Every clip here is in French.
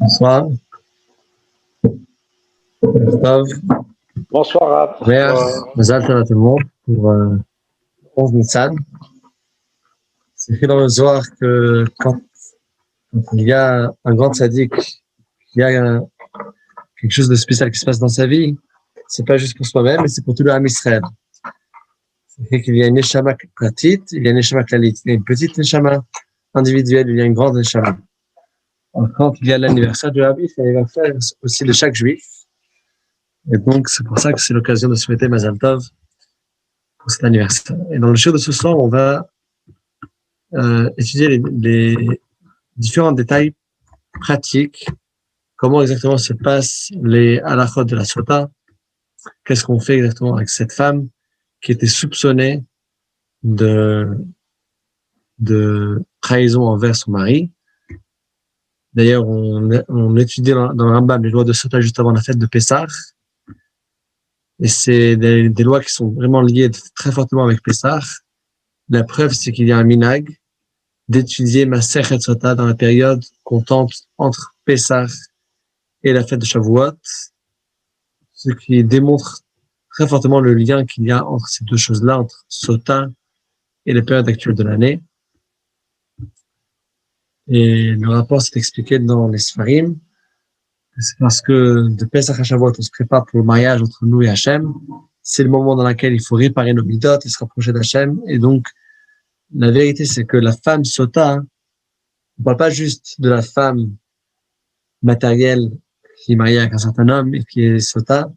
Bonsoir, Christophe, Bonsoir, Rap. Robert, Mazal Tov à tout le monde pour 11 Nissan. C'est écrit dans le Zohar que quand il y a un grand tzaddik, il y a quelque chose de spécial qui se passe dans sa vie, c'est pas juste pour soi-même, mais c'est pour tout le Ham Israël. C'est écrit qu'il y a une neshama pratit, il y a une neshama klalit. Il y a une petite neshama individuelle, il y a une grande neshama. Alors, quand il y a l'anniversaire du Rabbi, c'est l'anniversaire aussi de chaque juif. Et donc, c'est pour ça que c'est l'occasion de souhaiter Mazal Tov pour cet anniversaire. Et dans le show de ce soir, on va étudier les différents détails pratiques, comment exactement se passent les halachot de la sota, qu'est-ce qu'on fait exactement avec cette femme qui était soupçonnée de trahison envers son mari. D'ailleurs, on étudie dans le Rambam les lois de sota juste avant la fête de Pessah. Et c'est des lois qui sont vraiment liées très fortement avec Pessah. La preuve, c'est qu'il y a un minhag d'étudier Masechet Sota dans la période qu'on tente entre Pessah et la fête de Shavuot, ce qui démontre très fortement le lien qu'il y a entre ces deux choses-là, entre Sota et la période actuelle de l'année. Et le rapport s'est expliqué dans les Sfarim. C'est parce que de Pessah à Shavuot, on se prépare pour le mariage entre nous et Hachem. C'est le moment dans lequel il faut réparer nos midot et se rapprocher d'Hachem. Et donc, la vérité, c'est que la femme Sota, on parle pas juste de la femme matérielle qui est mariée avec un certain homme et qui est Sota.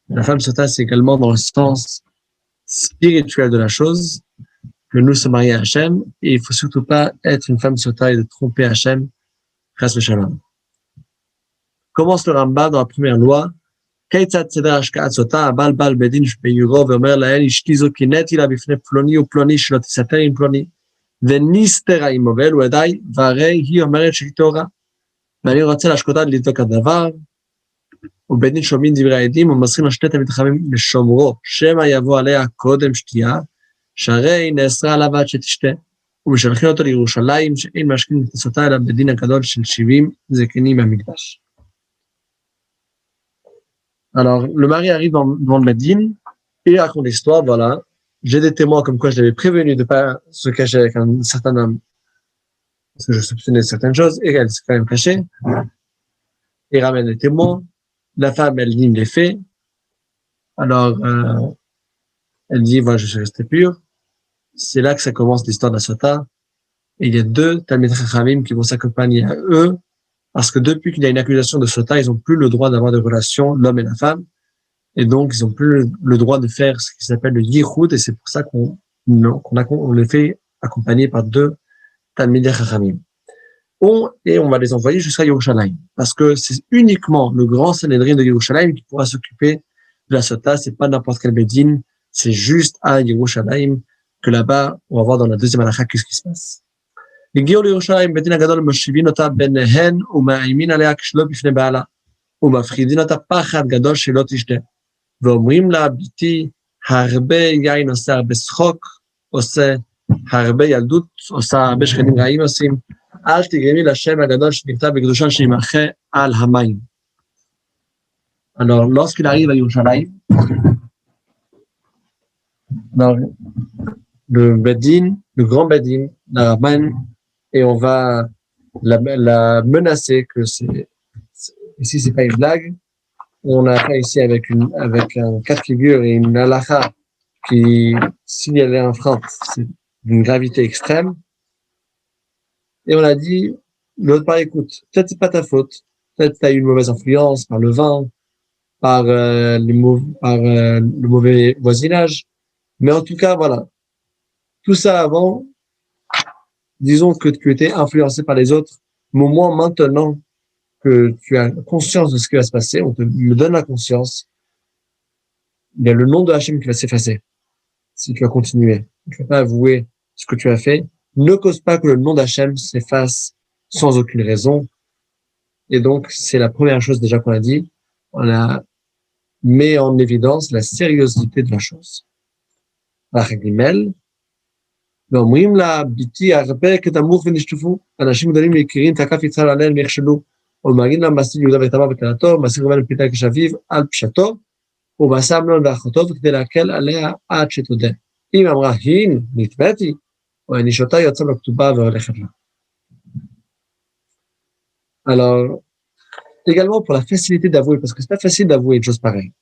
La femme Sota, c'est également dans le sens spirituel de la chose, que nous sommes mariés à Hachem, et il faut surtout pas être une femme Sota et de tromper Hachem, grâce au Shalom. Commence le Rambam dans la première loi. כיצד סדר השקעת סוטה, הבעל בעל בדין ביורו ואומר להן, אשתי זו קינאתי לה בפני פלוני ופלוני שלא תספר עם פלוני, ונסתרה עם מובל, ועדיי, והרי היא אומרת שהיא טהורה. ואני רוצה להשקותה לבדוק הדבר, ובדין שומעים דברי העדים, ומסרים לשני תלמידי חכמים לשומרו, שמא יבוא עליה קודם שתייה, שהרי נאסרה עליו עד שתשתה, ומשלחים אותו לירושלים, שאין משכין את הסוטה אלא בדין הגדול של 70 זקנים מהמקדש. Alors, le mari arrive devant le Médine et il raconte l'histoire, voilà. J'ai des témoins comme quoi je l'avais prévenu de pas se cacher avec un certain homme parce que je soupçonnais certaines choses et elle s'est quand même cachée. Il ramène les témoins. La femme, elle nie les faits. Alors, elle dit, voilà, je suis resté pure. C'est là que ça commence l'histoire de la Sota. Et il y a deux Talmid Chachamim qui vont s'accompagner à eux. Parce que depuis qu'il y a une accusation de Sota, ils n'ont plus le droit d'avoir des relations, l'homme et la femme. Et donc, ils n'ont plus le droit de faire ce qui s'appelle le yichud. Et c'est pour ça qu'on les fait accompagner par deux Talmidei Chachamim. Et on va les envoyer jusqu'à Yerushalayim. Parce que c'est uniquement le grand Sanhédrin de Yerushalayim qui pourra s'occuper de la Sota. C'est pas n'importe quel Bédine. C'est juste à Yerushalayim que là-bas, on va voir dans la deuxième halakha qu'est-ce qui se passe. הגיעו לירושלים, בדין הגדול מושיבין אותה ביניהן ומאיימין עליה כשלא בפני בעלה, ומפחידין אותה פחד גדול שלא תשתה, ואומרים לה, ביתי, הרבה יין עושה הרבה שחוק, עושה הרבה ילדות, עושה הרבה שכנים רעים עושים, אל תגרמי לשם הגדול שנכתב בקדושן שימחה על המים. Alors, lorsqu'il arrive à Yerushalayim, le Bedin, le grand Bedin, la Rabban, et on va la menacer que ici c'est pas une blague. On a fait ici avec un cas de figure et une halakha qui, si elle est enfreinte, c'est d'une gravité extrême. Et on a dit, l'autre part, écoute, peut-être c'est pas ta faute. Peut-être t'as eu une mauvaise influence par le vin, par le mauvais voisinage. Mais en tout cas, voilà. Tout ça avant, disons que tu étais influencé par les autres, mais au moins maintenant que tu as conscience de ce qui va se passer, on me donne la conscience, il y a le nom de Hachem qui va s'effacer. Si tu vas continuer, tu vas pas avouer ce que tu as fait, ne cause pas que le nom d'Hachem s'efface sans aucune raison. Et donc, c'est la première chose déjà qu'on a dit. On a mis en évidence la sérieuxité de la chose. Gimel, ואומרים לה, ביתי, הרבה כתמוך ונשטפו, אנשים גדולים ויקרים, תקף יצחק עליהם ויכשלו, ומגיד למעשי יהודה ותמר וקלתו, מעשי רובן ופיתה כשאביו על פשטו, ומעשה אמנון ואחותו, וכדי להקל עליה עד שתודה. אם אמרה, הנה, נתבאתי, או הענישותה יוצא בכתובה והולכת לה. Alors, également pour la facilité d'avouer, parce que c'est pas facile d'avouer une chose pareille.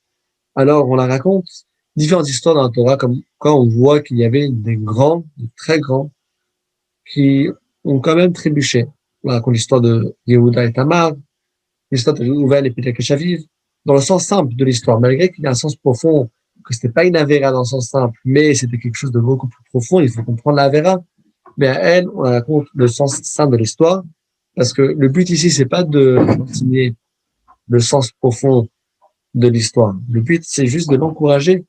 Alors, on la raconte différentes histoires dans la Torah, comme quand on voit qu'il y avait des grands, des très grands, qui ont quand même trébuché. On raconte l'histoire de Yehuda et Tamar, l'histoire de Reuven et Péter Keshaviv, dans le sens simple de l'histoire, malgré qu'il y a un sens profond, que c'était pas une avéra dans le sens simple, mais c'était quelque chose de beaucoup plus profond, il faut comprendre la avéra. Mais à elle, on raconte le sens simple de l'histoire, parce que le but ici, c'est pas de continuer le sens profond de l'histoire. Le but, c'est juste de l'encourager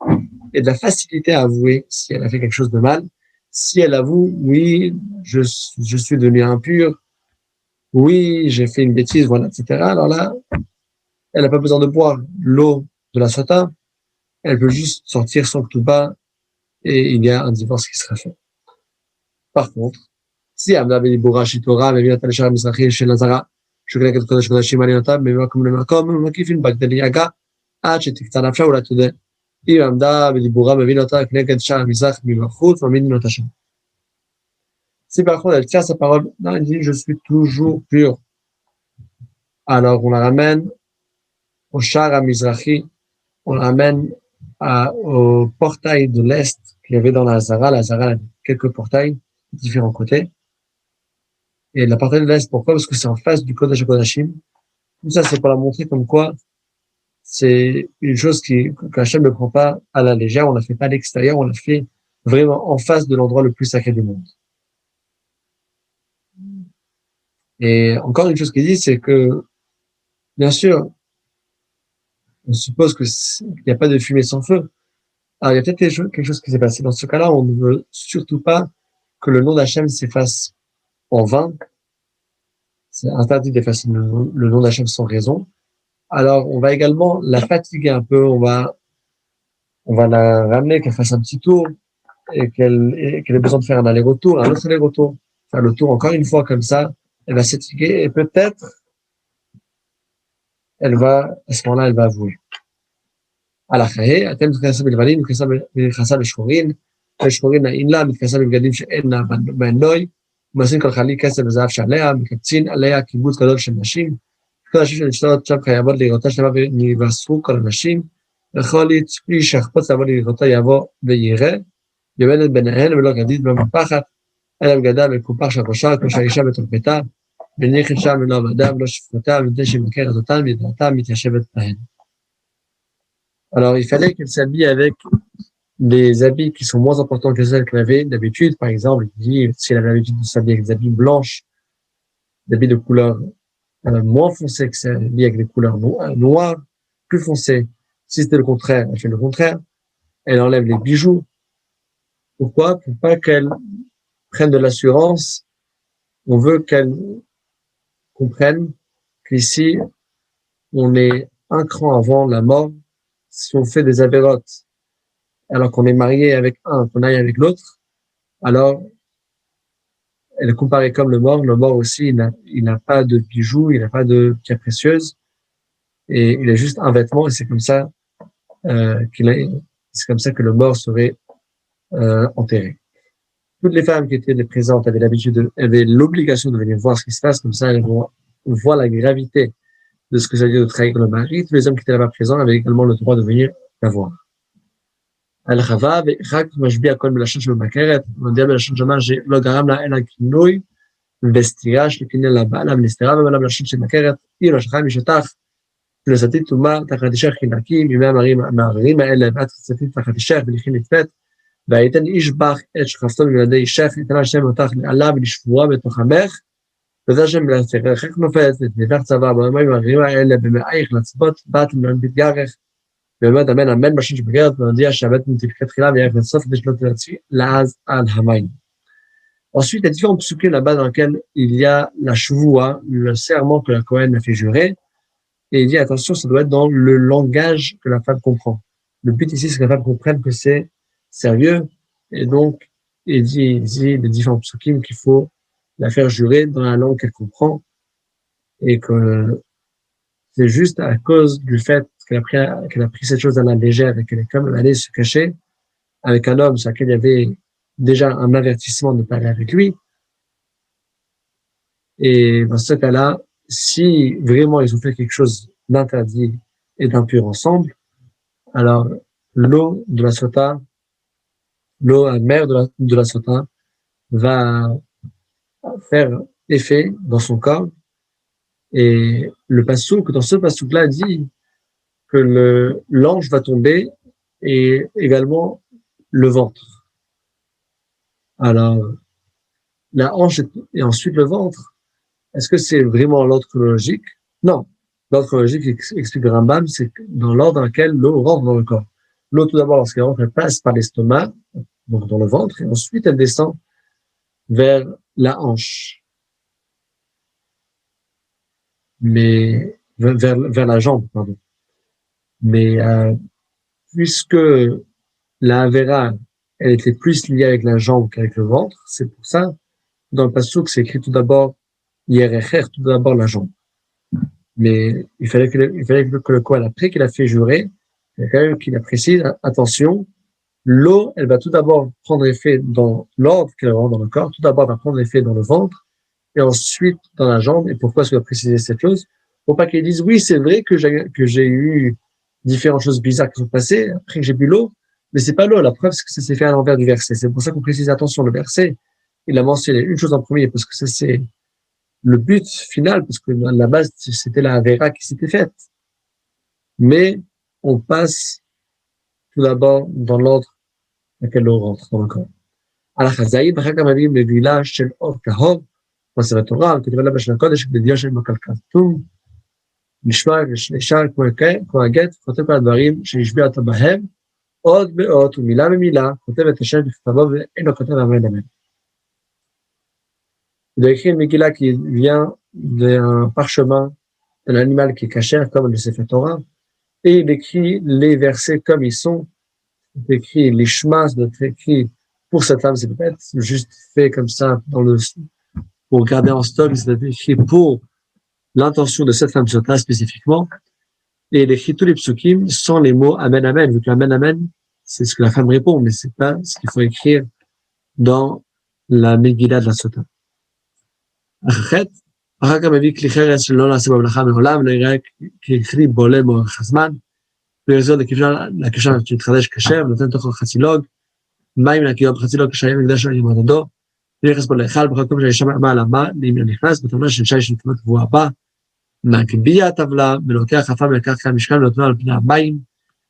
et de la faciliter à avouer si elle a fait quelque chose de mal. Si elle avoue, oui, je suis devenu impur, oui, j'ai fait une bêtise, voilà, etc. Alors là, elle n'a pas besoin de boire l'eau de la sota, elle peut juste sortir son ktouba et il y a un divorce qui sera fait. Par contre, si Amna Beniboura Shitora, mais bien Talishar Mizrahi chez Lazara, je connais que Kodesh Kodashim Alinotab, mais moi comme le Makom, Makifin Bagdaliaga, Tikta Nafsha ou la Tude. אם עמדה בדיבורה מבין אותה כנגד שער המזרח מבחוץ, מאמין אותה שם. Si par contre elle tient sa parole, non, elle dit je suis toujours pur. Alors on la ramène au Shar HaMizrahi, on la ramène au portail de l'Est qu'il y avait dans la Hazara. La Hazara avait quelques portails de différents côtés. Et la portail de l'Est, pourquoi? Parce que c'est en face du Kodesh HaKodashim. Tout ça, c'est pour la montrer comme quoi c'est une chose qu'Hachem ne prend pas à la légère. On ne la fait pas à l'extérieur, on la fait vraiment en face de l'endroit le plus sacré du monde. Et encore une chose qu'il dit, c'est que, bien sûr, on suppose qu'il n'y a pas de fumée sans feu. Alors, il y a peut-être quelque chose qui s'est passé. Dans ce cas-là, on ne veut surtout pas que le nom d'Hachem s'efface en vain. C'est interdit d'effacer le nom d'Hachem sans raison. Alors, on va également la fatiguer un peu. On va la ramener, qu'elle fasse un petit tour et qu'elle ait besoin de faire un aller-retour, un autre aller-retour. Faire le tour encore une fois comme ça. Elle va s'étiguer et peut-être à ce moment-là, elle va avouer. על החיי, אתם מתכנסה בלבנים, מתכנסה בשחורים, ושחורים נעים לה, מתכנסה בבגדים שאין לה בנוי, ומעשים כלכלי כסף וזהב שעליה, מקבצין עליה קיבוץ גדול של נשים, כל הנשים שנשתות שם חייבות לראותה שלמה ונבשרו כל הנשים, וכל איש שיחפוץ לעבוד לראותה יבוא ויראה, יומדת ביניהן ולא גדית ולא מפחת, אלא בגדה וקופח של ראשה, כמו שהאישה בתורפתה, וניחת שם ולא עבדה ולא שפחותה, ומדי שמכרת אותן וידעתה מתיישבת בהן. Alors, il fallait qu'elle s'habille avec des habits qui sont moins importants que celles qu'elle avait d'habitude. Par exemple, il dit, si elle avait l'habitude de s'habiller avec des habits blanches, des habits de couleur moins foncée que celle avec des couleurs noires, plus foncées. Si c'était le contraire, elle fait le contraire. Elle enlève les bijoux. Pourquoi? Pour pas qu'elle prenne de l'assurance. On veut qu'elle comprenne qu'ici, on est un cran avant la mort. Si on fait des avérotes, alors qu'on est marié avec un, qu'on aille avec l'autre, alors elle est comparée comme le mort aussi, il n'a pas de bijoux, il n'a pas de pierres précieuses, et il a juste un vêtement, et c'est comme ça c'est comme ça que le mort serait enterré. Toutes les femmes qui étaient présentes avaient l'obligation de venir voir ce qui se passe, comme ça elles vont voir la gravité de ce que ça veut dire de trahir le mari. Tous les hommes qui étaient là-bas présents avaient également le droit de venir la voir. הרחבה, ורק משביע הכל בלשון של מכרת, מודיע בלשון שמה שלא גרם לה אלא כינוי וסתירה של קניין לבעלה ונסתרה במעלה בלשון של מכרת, היא לא שכחה משטח, ולסתית תומה תחת אישך חינקים, ימי המערערים האלה, ואת חצתית תחת אישך ולכי נתפת, והייתן איש בך את שכבתו בגלדי אישך, יתן השם אותך לעלה ולשבועה בתוך עמך, וזה השם להצליחך נופת, ותניתך צבא, בימים המערערים האלה, במאייך לצבות, בת ומנבית גרך, באמת אמן אמן בשם שבגרת ונודיע שהבית תפקד תחילה ויהיה לסוף כדי שלא תלצי לעז על המים. Ensuite, il y a différents psukim là-bas dans lesquels il y a la shvoua, le serment que la Kohen a fait jurer, et il dit attention, ça doit être dans le langage que la femme comprend. Le but ici, c'est que la femme comprenne que c'est sérieux, et donc il dit les différents psukim qu'il faut la faire jurer dans la langue qu'elle comprend. et que c'est juste à cause du fait qu'elle a pris cette chose à la légère et qu'elle est quand même allée se cacher avec un homme sur lequel il y avait déjà un avertissement de ne pas aller avec lui. Et dans ce cas-là, si vraiment ils ont fait quelque chose d'interdit et d'impur ensemble, alors l'eau de la sota, l'eau amère de la sota va faire effet dans son corps. Et le passouk, dans ce passouk-là, dit que l'ange va tomber et également le ventre. Alors, la hanche et ensuite le ventre, est-ce que c'est vraiment l'ordre chronologique? Non. L'ordre chronologique, explique le Rambam, c'est dans l'ordre dans lequel l'eau rentre dans le corps. L'eau, tout d'abord, lorsqu'elle rentre, elle passe par l'estomac, donc dans le ventre, et ensuite elle descend vers la hanche. Mais, vers la jambe, pardon. Mais, puisque la Avera, elle était plus liée avec la jambe qu'avec le ventre, c'est pour ça, dans le passouk, c'est écrit tout d'abord, Yerecher, tout d'abord la jambe. Mais il fallait que le Kohen, après qu'il a fait jurer, il y a quand même qu'il a précisé, attention, l'eau, elle va tout d'abord prendre effet dans l'ordre qu'elle rentre dans le corps, tout d'abord elle va prendre effet dans le ventre, et ensuite dans la jambe. Et pourquoi est-ce qu'il a précisé cette chose? Pour pas qu'ils disent, oui, c'est vrai que j'ai eu différentes choses bizarres qui sont passées après que j'ai bu l'eau, mais c'est pas l'eau. La preuve, c'est que ça s'est fait à l'envers du verset. C'est pour ça qu'on précise, attention, le verset, il a mentionné une chose en premier, parce que ça, c'est le but final, parce que à la base, c'était la Avera qui s'était faite. Mais on passe tout d'abord dans l'ordre dans lequel l'eau rentre dans le corps. על החזאית, ואחר כך מביאים לגלילה של אור טהור, מסר התורה, כתוב עליו בשל הקודש, בדיו של מקלקלתום, נשמע ונשאר כמו הגט, כותב כל הדברים שנשביע אותו בהם, עוד באות ומילה במילה, כותב את השם בכתבו ואינו כותב אמן אמן. Il a écrit une Megillah qui vient d'un parchemin d'un animal qui est caché, comme le Sefer Torah, et il écrit les versets comme ils sont. Il écrit les chemins, c'est écrit pour cette femme, c'est peut-être juste fait comme ça pour garder en stock, c'est écrit pour l'intention de cette femme sur place spécifiquement. Et il écrit tous les psukim sans les mots Amen Amen, vu que Amen Amen, c'est ce que la femme répond, mais c'est pas ce qu'il faut écrire dans la Megillah de la Sota. אחר כך מביא כלי חרס שלא נעשה במלאכה מעולם, לא יראה ככלי בולם או חזמן, ויחזור לקשר שיתחדש כשר, ונותן תוכו חצילוג, מים נקיות בחצילוג כשהיה מקדש על ימודדו, ונכנס בו להיכל בכל מקום שהאישה מעל המה, אם נכנס, בתמונה של אישה שנתקמת קבועה בה, מהגביע הטבלה, ולוקח חפה מהקרקע המשכן ונותנו על פני המים,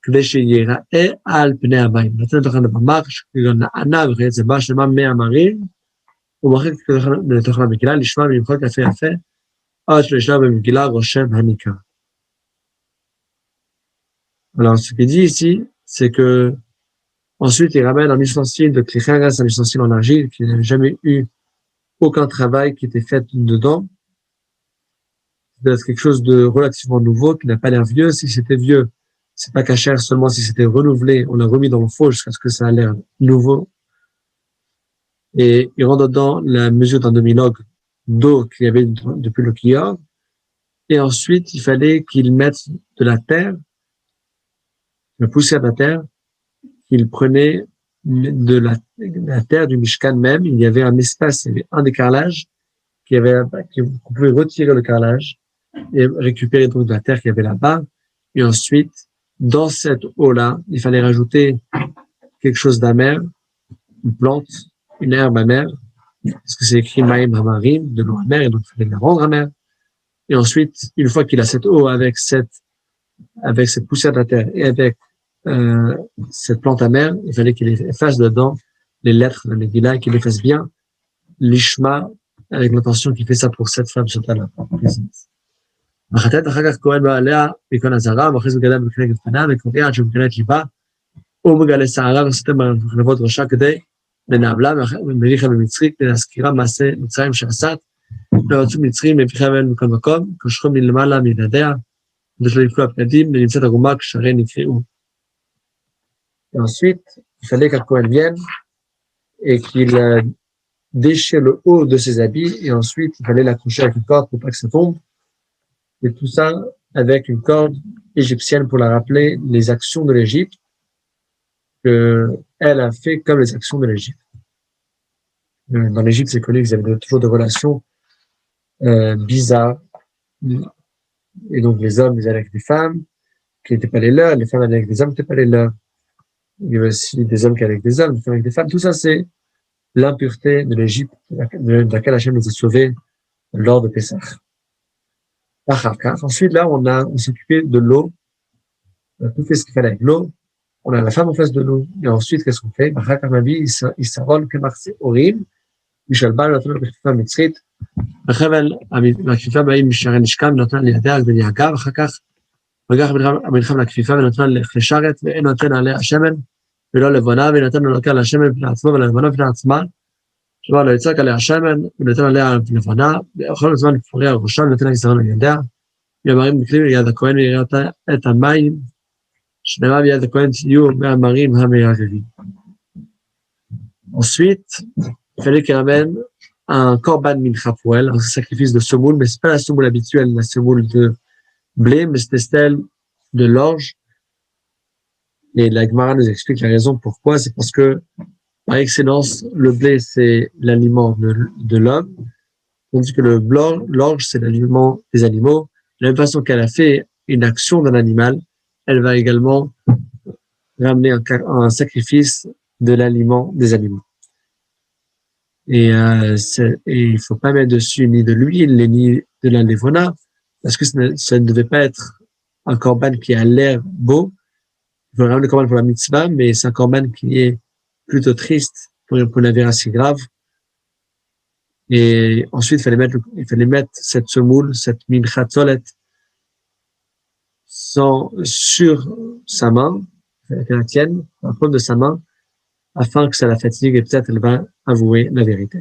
כדי שיראה על פני המים. נותן לתוכן לבמה, שכגון נענה וכיוצא בה, שלמה מהמרים, ומחק לתוכן המגילה, לשמוע ולמחוק יפה יפה, עד שלשלב במגילה רושם הניקה. Alors, ce qu'il dit ici, c'est que ensuite, il ramène un ustensile de klicheres, un ustensile en argile, qui n'a jamais eu aucun travail qui était fait dedans. C'est quelque chose de relativement nouveau, qui n'a pas l'air vieux. Si c'était vieux, c'est pas cachère seulement si c'était renouvelé, on l'a remis dans le faux jusqu'à ce que ça a l'air nouveau. Et il rentre dedans la mesure d'un demi-log d'eau qu'il y avait depuis le Kiyar. Et ensuite, il fallait qu'il mette de la terre, la poussière de la terre, qu'il prenait de la terre du Mishkan même. Il y avait un espace, il y avait un des carrelages, qu'on pouvait retirer le carrelage et récupérer donc de la terre qu'il y avait là-bas. Et ensuite, dans cette eau-là, il fallait rajouter quelque chose d'amer, une plante, une herbe amère, parce que c'est écrit Maïm Hamarim, de l'eau amère, et donc il fallait la rendre amère. Et ensuite, une fois qu'il a cette eau avec cette poussière de la terre et avec cette plante amère, il fallait qu'il efface dedans les lettres de la Megillah, qu'il efface bien l'ishma, avec l'intention qu'il fait ça pour cette femme sur là. החטאת אחר כך כהן בא עליה מכהן הזרה, ואחרי זה מגלה בכנגד פניו, וקורא עד שמגלה את ליבה, הוא מגלה שערה וסותם במחלבות ראשה כדי לנעבלה, ומריחה במצרי, כדי להזכירה מעשה מצרים שעשת, ויצאו מצרים מפיחה מהם מכל מקום, קשרו מלמעלה מידיה, כדי שלא יפלו הפנדים, ונמצאת ערומה כשהרי נקראו. Et ensuite, il fallait qu'un Kohen vienne et qu'il déchire le haut de ses habits, et ensuite, il fallait l'accrocher avec une corde pour pas que ça tombe. Et tout ça avec une corde égyptienne pour la rappeler les actions de l'Égypte qu'elle a fait comme les actions de l'Égypte. Dans l'Égypte, c'est connu qu'ils avaient toujours des relations bizarres. Et donc, les hommes, ils allaient avec des femmes qui n'étaient pas les leurs, les femmes allaient avec des hommes qui n'étaient pas les leurs. Il y avait aussi des hommes qui allaient avec des hommes, des femmes avec des femmes. Tout ça, c'est l'impureté de l'Égypte, de laquelle Hachem nous a sauvés lors de Pessah. Ensuite, là, on s'est occupé de l'eau. On a tout fait ce qu'il fallait avec l'eau. On a la femme en face de l'eau. Et ensuite, qu'est-ce qu'on fait? Il s'arrole que marché horrible. Michel Bal, notre femme mitzrit. בחבל מהכפיפה באים משערי נשכם ונותן לידיה בנהגה ואחר כך וגח המלחם לכפיפה ונותן לשרת ואין נותן עליה השמן ולא לבונה ונותן לוקח לה השמן בפני עצמו ולבונה בפני עצמה שבא לא יצק עליה השמן ונותן עליה לבונה ובכל הזמן לפוריה על ראשה ונותן לה גזרון לידיה ויאמרים בכלי ליד הכהן ויראה את המים שנאמר ביד הכהן תהיו מהמרים המערבים. Ensuite, il fallait qu'il ramène un korban mincha pour elle, un sacrifice de semoule, mais c'est pas la semoule habituelle, la semoule de blé, mais c'était celle de l'orge. Et la Gemara nous explique la raison pourquoi, c'est parce que, par excellence, le blé, c'est l'aliment de l'homme, tandis que l'orge, c'est l'aliment des animaux. De la même façon qu'elle a fait une action d'un animal, elle va également ramener un sacrifice de l'aliment des animaux. Et il faut pas mettre dessus ni de l'huile, ni de la levona, parce que ça ne devait pas être un korban qui a l'air beau. Il faut ramener le korban pour la mitzvah, mais c'est un korban qui est plutôt triste pour une avéra si grave. Et ensuite, il fallait mettre cette semoule, cette mincha tzolet, sur sa main, qu'elle la tienne, à la paume de sa main, afin que ça la fatigue et peut-être elle va avouer la vérité.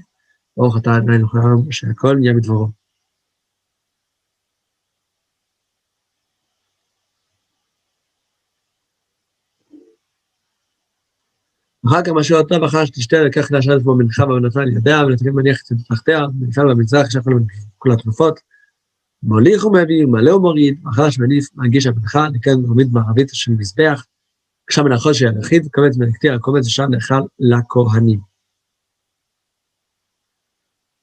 אחר כך משהו אותה ואחר שתשתה לקח להשארת בו מנחה ונתן לידיה ונתן מניח את תחתיה ונפעל במזרח שכל כל התרופות מוליך ומביא ומלא ומוריד ואחר שמניף מגיש המנחה לכן דרומית מערבית של מזבח כשם מנחות של היחיד וקומץ מנקטיר הקומץ ישר נאכל לכהנים.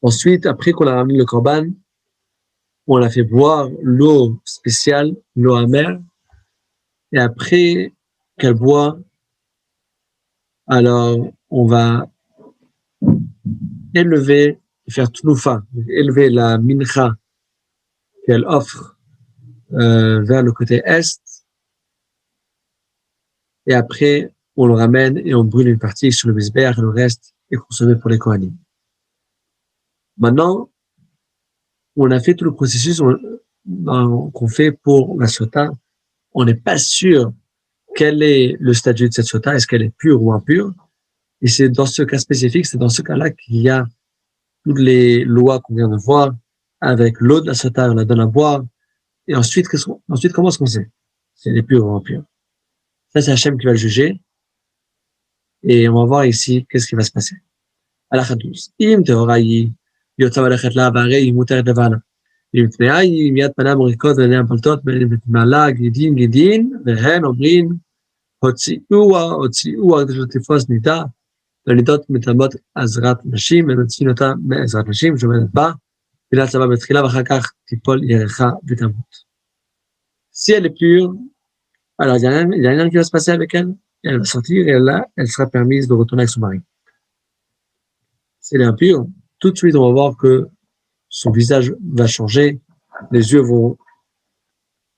Ensuite, après qu'on a ramené le korban, on l'a fait boire l'eau spéciale, l'eau amère, et après qu'elle boit, alors on va élever, faire tnoufa, élever la mincha qu'elle offre vers le côté est, et après on le ramène et on brûle une partie sur le misbéach et le reste est consommé pour les kohanim. Maintenant, on a fait tout le processus qu'on fait pour la sota. On n'est pas sûr quel est le statut de cette sota, est-ce qu'elle est pure ou impure. Et c'est dans ce cas spécifique, c'est dans ce cas-là qu'il y a toutes les lois qu'on vient de voir, avec l'eau de la sota, on la donne à boire. Et ensuite comment est-ce qu'on sait si elle est pure ou impure? Ça, c'est Hachem qui va le juger. Et on va voir ici qu'est-ce qui va se passer. Halakha 12. Im tehorayi. יוצא ללכת לה, והרי היא מותרת לבנה. אם תמאה היא מיד פנה מוריקות ועיניה פלטות, ותמעלה גידין, והן אומרים, הוציאוה, כדי שתפוס נידה, והנידות מטמאות עזרת נשים, ומציין אותה מעזרת נשים, שעומדת בה, תפילת צבא בתחילה, ואחר כך תיפול ירחה ותמות. Si elle est pure, alors il y a rien qui va se passer avec elle, elle va sortir, et là, elle sera permise de retourner avec son mari. Si elle est impure, tout de suite, on va voir que son visage va changer, les yeux vont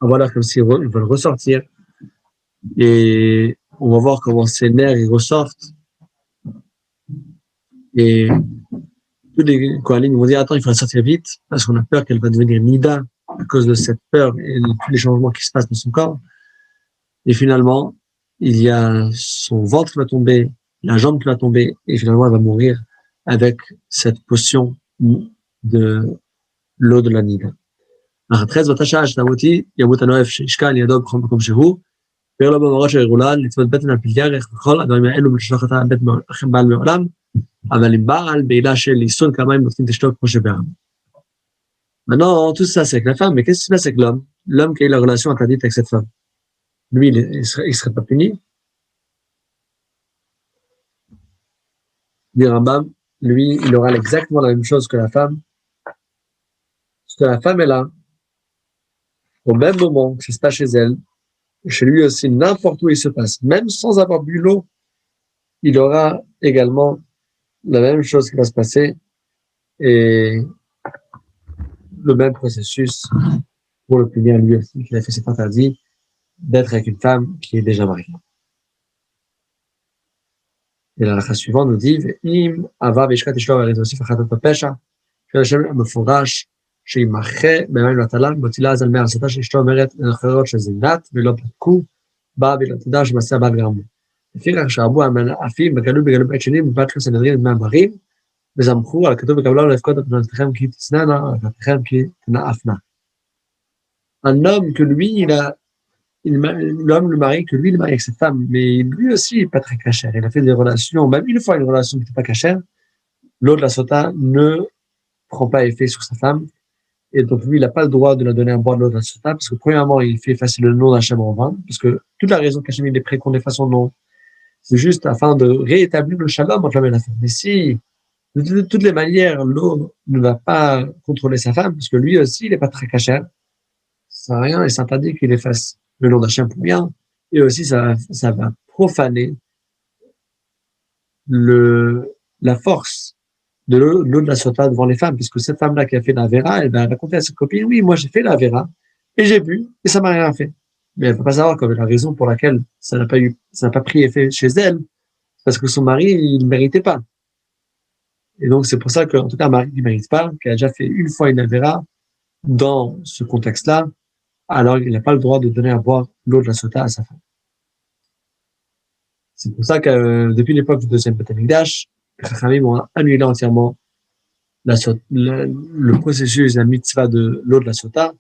avoir l'air comme s'ils veulent ressortir, et on va voir comment ses nerfs ils ressortent. Et tous les kohanim vont dire, attends, il faut la sortir vite, parce qu'on a peur qu'elle va devenir nida, à cause de cette peur et tous les changements qui se passent dans son corps. Et finalement, il y a son ventre qui va tomber, la jambe qui va tomber, et finalement, elle va mourir avec cette potion de l'eau de la nida. אחרי זאת השעה שתמותי, ימות הנואף שישקע על ידו בכל מקום שהוא, ויראה לו במאורות של ירולה, לצוות בטן על פלגי ירך וכל הדברים האלו ולשלוח אותה בית בעל מעולם, אבל אם בעל בעילה של ייסון כמים נותנים תשתוק כמו שבעם. Maintenant, tout ça, c'est avec la femme, mais qu'est-ce qui se passe avec l'homme? L'homme qui a eu la relation interdite avec cette femme. Lui, il serait pas puni. Dit Rambam, lui, il aura exactement la même chose que la femme. Parce que la femme est là, au même moment que ça se passe chez elle, chez lui aussi, n'importe où il se passe, même sans avoir bu l'eau, il aura également la même chose qui va se passer et le même processus pour le punir lui aussi, qu'il a fait cet interdit d'être avec une femme qui est déjà mariée. Et la halakha suivante nous dit, Im ava vishkat ishlo verizosif achatat pesha, שהשם המפורש שימחה במים לטלה, מוצילה אז על מי הרסתה שאשתו אומרת לאחרות שזינת ולא בדקו, באה ולא תדע שמעשה הבעל גרמו. לפיכך שארבו המנאפים בגלו בית שני מפת חוס הנדרים בני הברים, וזמחו על הכתוב בקבלו לפקוד את בנותיכם כי תצנענה, על בנותיכם כי תנאפנה. Un homme que lui, l'homme le mari, que lui, il marie avec cette femme, mais lui aussi, il n'est pas très cachère. Il a fait des relations, même une fois une relation qui n'était pas cachère, l'eau de la sota ne prend pas effet sur sa femme. Et donc, lui, il n'a pas le droit de la donner à boire de l'eau de la sota, parce que premièrement, il fait effacer le nom d'Hachem en vain, parce que toute la raison qu'Hachem il est prêt qu'on efface son nom, c'est juste afin de réétablir le shalom entre l'homme et la femme. Mais si, de toutes les manières, l'eau ne va pas contrôler sa femme, parce que lui aussi, il n'est pas très cachère, ça sert à rien, et c'est interdit qu'il efface le nom d'Hachem pour rien, et aussi, ça va profaner la force de l'eau de la sota devant les femmes, puisque cette femme-là qui a fait la vera, elle va raconter à sa copine, oui, moi j'ai fait la vera, et j'ai bu, et ça m'a rien fait. Mais elle ne peut pas savoir comme la raison pour laquelle ça n'a pas pris effet chez elle, parce que son mari, il ne méritait pas. Et donc c'est pour ça qu'en tout cas, un mari qui ne mérite pas, qui a déjà fait une fois une vera, dans ce contexte-là, alors il n'a pas le droit de donner à boire l'eau de la sota à sa femme. C'est pour ça que depuis l'époque du deuxième Beth Amikdash, les Chachamim ont annulé entièrement le processus, la mitzvah de l'eau de la sota,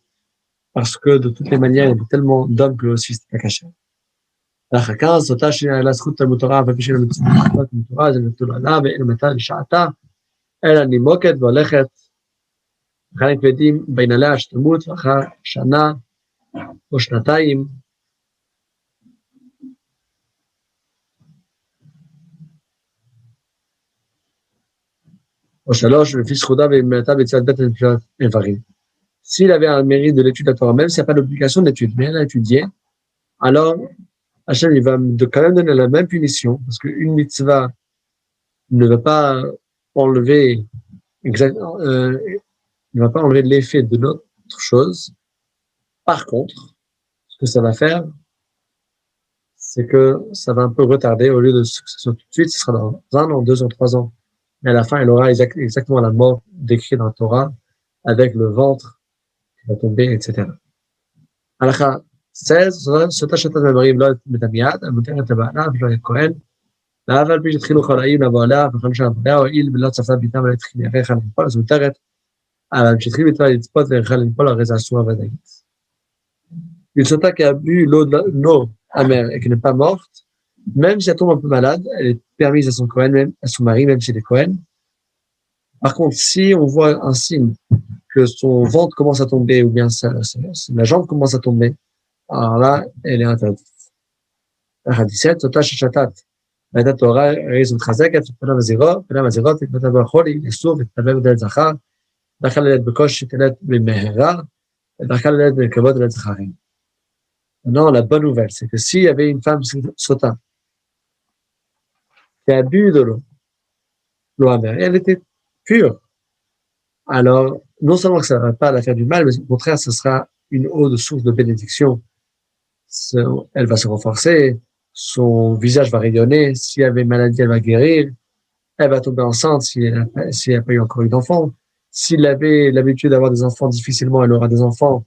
parce que de toutes les manières, il y avait tellement d'hommes que aussi c'était pas caché. הלכה 15, סוטה שאין לה זכות תלמוד תורה, ואף בשביל המצוות תלמוד תורה, זה נטול עליו, ואין מתי לשעתה, אלא נימוקת והולכת, חלק כבדים בין עליה שתמות, ואחר שנה או שנתיים, או שלוש, ולפי זכותה ואמונתה ביציאת בית לבחירת איברים. S'il avait un mérite de l'étude de la Torah, même s'il n'y a pas d'obligation d'étude, mais elle a étudié, alors Hachem, il va quand même donner la même punition, parce qu'une mitzvah ne va pas enlever ne va pas enlever l'effet de l'autre chose. Par contre, ce que ça va faire, c'est que ça va un peu retarder, au lieu de ce que ce soit tout de suite, ce sera dans 1 an, 2 ans, 3 ans. Mais à la fin, elle aura exactement la mort décrite dans la Torah, avec le ventre qui va tomber, etc. הלכה 16, סוטה שתת במרים לא מתמיד, המותרת לבעלה ולא לכהן, ואף על פי שהתחילו חולאים לבעלה וחמישה לבעלה, הואיל ולא צפתה ביתם ולא התחיל ירחה לנפול, אז מותרת, אבל כשהתחיל ביתה לצפות וירחה לנפול, הרי זה אסור ודאית. Une sota qui a bu l'eau amère et qui n'est pas morte, même si elle tombe un peu malade, elle est permise à son Cohen, même à son mari, même s'il est Cohen. Par contre, si on voit un signe que son ventre commence à tomber ou bien la jambe commence à tomber, alors là, elle est interdite. 17, סוטה ששתת, והייתה תורה, הרי זו מתחזקת, פנה מזירות, התבטא בחולי, איסור, ותתבא בדלת זכר, דרכה ללדת בקושי, תלדת במהרה, ודרכה ללדת בכבוד ללדת זכרים. Non, la bonne nouvelle, c'est que s'il y avait une femme sota qui a bu de l'eau amère, elle était pure, alors non seulement que ça ne va pas la faire du mal, mais au contraire, ce sera une eau de source de bénédiction. Elle va se renforcer, son visage va rayonner, s'il y avait une maladie, elle va guérir, elle va tomber enceinte si elle n'a pas eu encore eu d'enfant. S'il avait l'habitude d'avoir des enfants difficilement, elle aura des enfants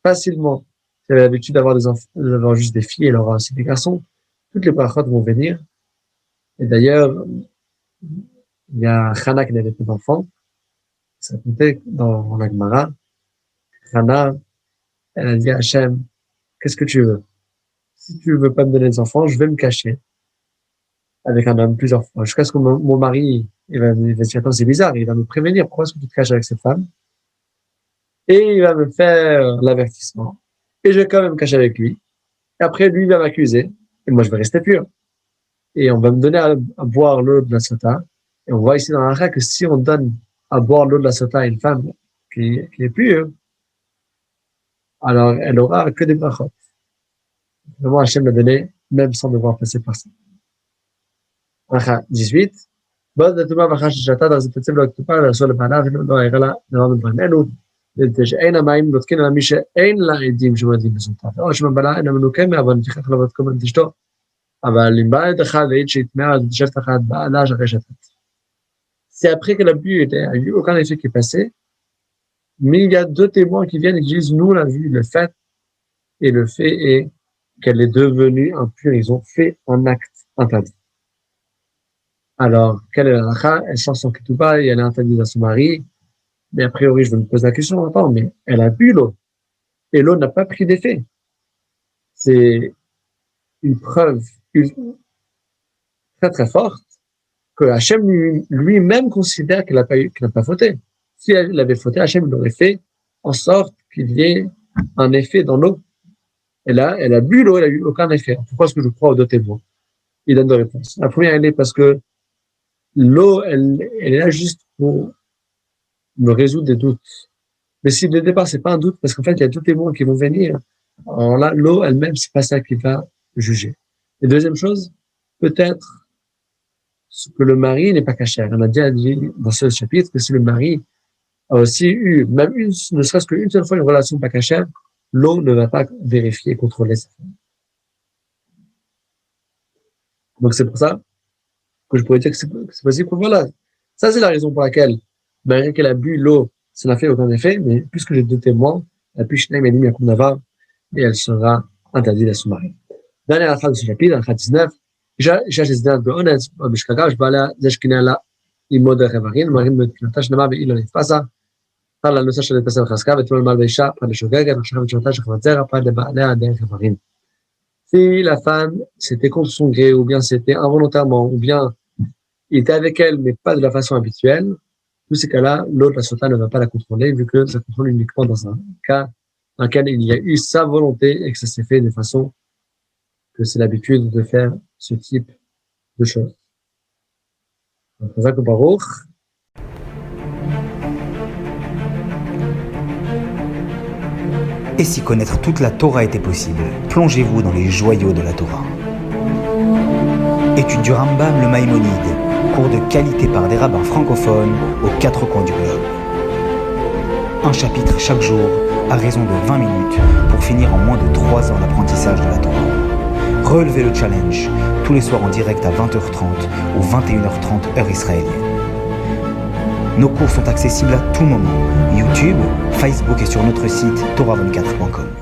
facilement. Si elle a l'habitude d'avoir juste des filles, elle aura aussi des garçons. Toutes les brachot vont venir. Et d'ailleurs, il y a Hannah qui n'avait pas d'enfant. Ça comptait dans la Gemara. Hannah, elle a dit à Hachem, qu'est-ce que tu veux? Si tu veux pas me donner des enfants, je vais me cacher avec un homme plusieurs fois. Jusqu'à ce que mon mari, il va se dire, attends, c'est bizarre, il va me prévenir, pourquoi est-ce que tu te caches avec cette femme? et il va me faire l'avertissement. Et je vais quand même cacher avec lui. Et après, lui va m'accuser. Et moi, je vais rester pur. Et on va me donner à boire l'eau de la sota. Et on voit ici dans la Halacha que si on donne à boire l'eau de la sota à une femme qui est pure, alors elle aura que des brachot. Vraiment, Hachem l'a donné, même sans devoir passer par ça. Halacha 18. בעוד הטומאה ואחר ששתה אז תצא לו הכתובה ולעשו לבעלה ולא הערה לה דבר מדברים אלו שאין המים נותקין על מי שאין לה עדים שמועדים בסוטה או שמבעלה אינה מנוקה אבל נתיחת לו בת קומן תשתו אבל אם בא עד אחד ועיד שהתמאה אז תשבת אחת בעלה שאחרי שתת. C'est après que l'abus a eu aucun effet qui est passé, mais il y a deux témoins qui viennent et qui disent nous on a vu le fait et le fait est qu'elle est devenue impure, ils ont fait un acte interdit. Alors, quelle est la halakha? Elle sort son ketouba et elle est interdite à son mari. Mais a priori, je vais me poser la question, attends, mais elle a bu l'eau. Et l'eau n'a pas pris d'effet. C'est une preuve très très forte que Hachem lui-même considère qu'elle n'a pas fauté. Si elle avait fauté, Hachem l'aurait fait en sorte qu'il y ait un effet dans l'eau. Et là, elle a bu l'eau, elle n'a eu aucun effet. Pourquoi est-ce que je crois aux deux témoins? Il donne deux réponses. La première, elle est parce que l'eau, elle est là juste pour me résoudre des doutes. Mais si dès le départ, c'est pas un doute, parce qu'en fait, il y a deux témoins qui vont venir. Alors là, l'eau elle-même, c'est pas ça qui va juger. Et deuxième chose, peut-être que le mari n'est pas caché. On a déjà dit dans ce chapitre que si le mari a aussi eu, même ne serait-ce qu'une seule fois une relation pas cachère, l'eau ne va pas vérifier et contrôler sa femme. Donc c'est pour ça que je pourrais dire que c'est possible. Voilà. Ça, c'est la raison pour laquelle, malgré qu'elle a bu l'eau, ça n'a fait aucun effet, mais puisque j'ai deux témoins, la Pishna m'a dit Yacoub Navar, et elle sera interdite à son mari. Dernière halakha de ce chapitre, halakha 19, אישה שזדנת באונס או בשגגה שבעלה זה שכינה לה אימו דרך איברים, מראים מבחינתה שנאמר והיא לא נתפסה, פרט לנושא של להתפסה בחזקה ותמול מעל באישה, פרט לשוגגת, עכשיו משמעתה שכבת זרע, פרט לבעליה דרך איברים. Si la femme, c'était contre son gré, ou bien c'était involontairement, ou bien il était avec elle, mais pas de la façon habituelle, tous ces cas-là, l'autre, la sota, ne va pas la contrôler, vu que ça contrôle uniquement dans un cas dans lequel il y a eu sa volonté et que ça s'est fait de façon que c'est l'habitude de faire ce type de choses. Baruch. Et si connaître toute la Torah était possible, plongez-vous dans les joyaux de la Torah. Étude du Rambam, le Maïmonide, cours de qualité par des rabbins francophones aux quatre coins du globe. Un chapitre chaque jour, à raison de 20 minutes, pour finir en moins de 3 ans l'apprentissage de la Torah. Relevez le challenge, tous les soirs en direct à 20h30 ou 21h30 heure israélienne. Nos cours sont accessibles à tout moment, YouTube, Facebook et sur notre site torah24.com.